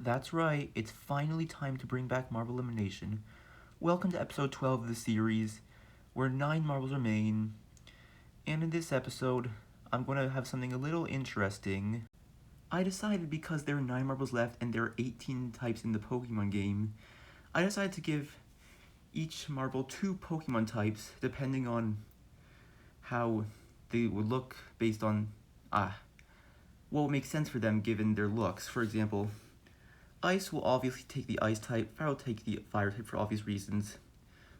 That's right, it's finally time to bring back Marble Elimination. Welcome to episode 12 of the series, where 9 marbles remain. And in this episode, I'm going to have something a little interesting. I decided because there are 9 marbles left and there are 18 types in the Pokemon game, I decided to give each marble 2 Pokemon types, depending on how they would look based on, what would make sense for them given their looks. For example, Ice will obviously take the Ice type, Fire will take the Fire type for obvious reasons.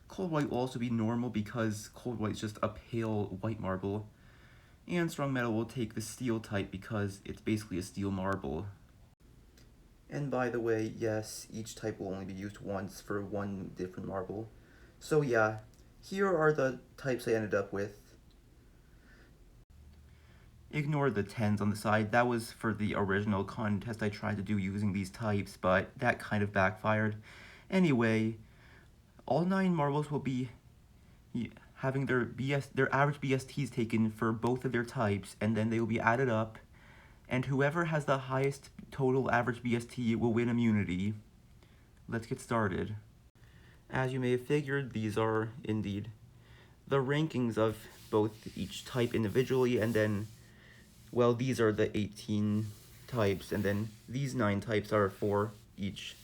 Cold White will also be normal because Cold White is just a pale white marble. And Strong Metal will take the Steel type because it's basically a steel marble. And by the way, yes, each type will only be used once for one different marble. So yeah, here are the types I ended up with. Ignore the 10s on the side. That was for the original contest I tried to do using these types, but that kind of backfired. Anyway, all 9 marbles will be having their average BSTs taken for both of their types, and then they will be added up, and whoever has the highest total average BST will win immunity. Let's get started. As you may have figured, these are indeed the rankings of both each type individually, and then, well, these are the 18 types, and then these 9 types are for each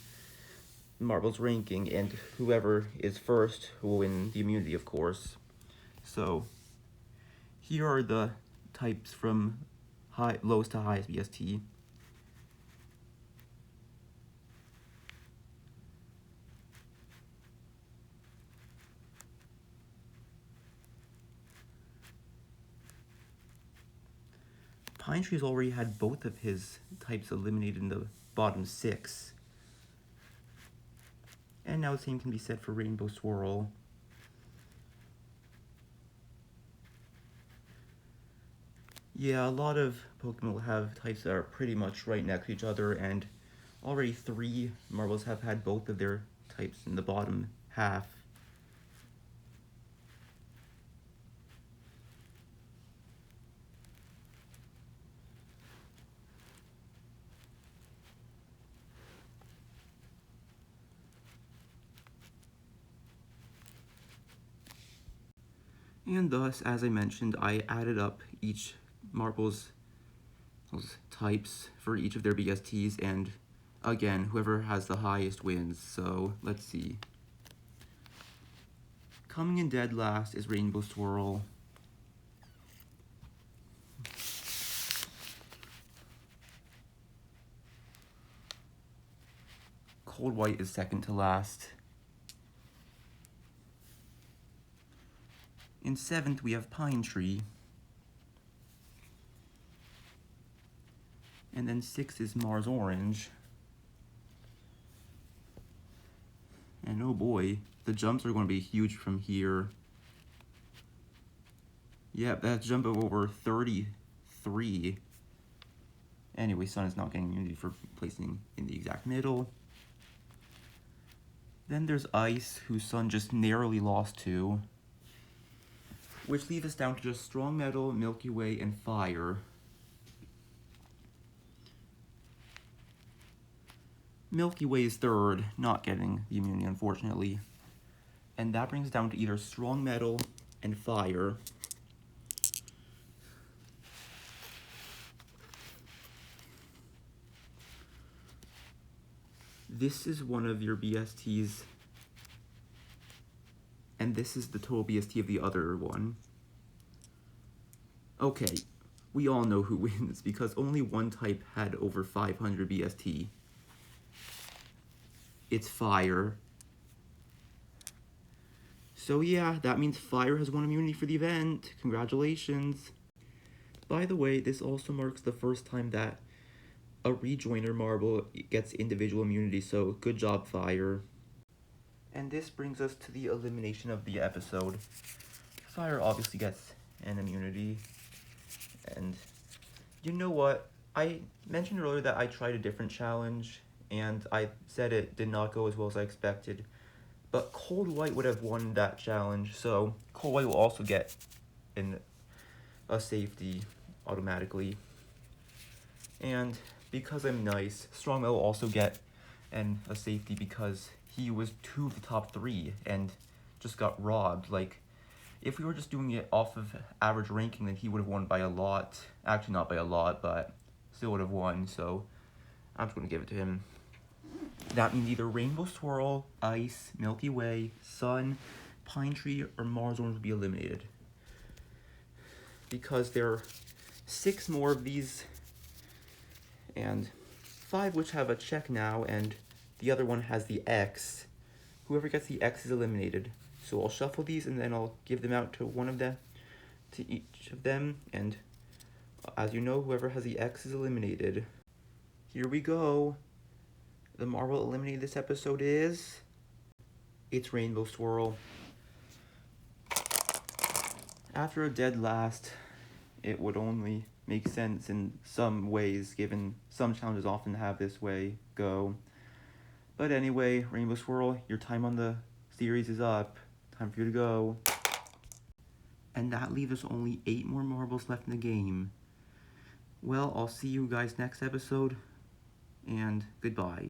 marble's ranking, and whoever is first will win the immunity, of course. So, here are the types from lowest to highest BST. Pine Tree's already had both of his types eliminated in the bottom 6. And now the same can be said for Rainbow Swirl. Yeah, a lot of Pokemon will have types that are pretty much right next to each other, and already 3 marbles have had both of their types in the bottom half. And thus, as I mentioned, I added up each marble's types for each of their BSTs, and again, whoever has the highest wins. So, let's see. Coming in dead last is Rainbow Swirl. Cold White is second to last. In 7th, we have Pine Tree. And then 6th is Mars Orange. And oh boy, the jumps are going to be huge from here. Yep, that's a jump of over 33. Anyway, Sun is not getting immunity for placing in the exact middle. Then there's Ice, who Sun just narrowly lost to, which leaves us down to just Strong Metal, Milky Way, and Fire. Milky Way is third, not getting the immunity, unfortunately. And that brings us down to either Strong Metal and Fire. This is one of your BSTs, and this is the total BST of the other one. Okay, we all know who wins because only one type had over 500 BST. It's Fire. So yeah, that means Fire has won immunity for the event. Congratulations. By the way, this also marks the first time that a rejoiner marble gets individual immunity, so good job, Fire. And this brings us to the elimination of the episode. Fire obviously gets an immunity. And you know what? I mentioned earlier that I tried a different challenge, and I said it did not go as well as I expected. But Cold White would have won that challenge, so Cold White will also get a safety automatically. And because I'm nice, Strong Metal will also get and a safety because he was 2 of the top 3 and just got robbed. Like, if we were just doing it off of average ranking, then he would have won by a lot. Actually, not by a lot, but still would have won, so I'm just going to give it to him. That means either Rainbow Swirl, Ice, Milky Way, Sun, Pine Tree, or Mars Orange will be eliminated. Because there are 6 more of these, and 5 which have a check now, and the other one has the X. Whoever gets the X is eliminated. So I'll shuffle these, and then I'll give them out to one of them, to each of them, and as you know, whoever has the X is eliminated. Here we go. The marble eliminated this episode is... it's Rainbow Swirl. After a dead last, it would only make sense in some ways, given some challenges often have this way go. But anyway, Rainbow Swirl, your time on the series is up. Time for you to go. And that leaves us only 8 more marbles left in the game. Well, I'll see you guys next episode, and goodbye.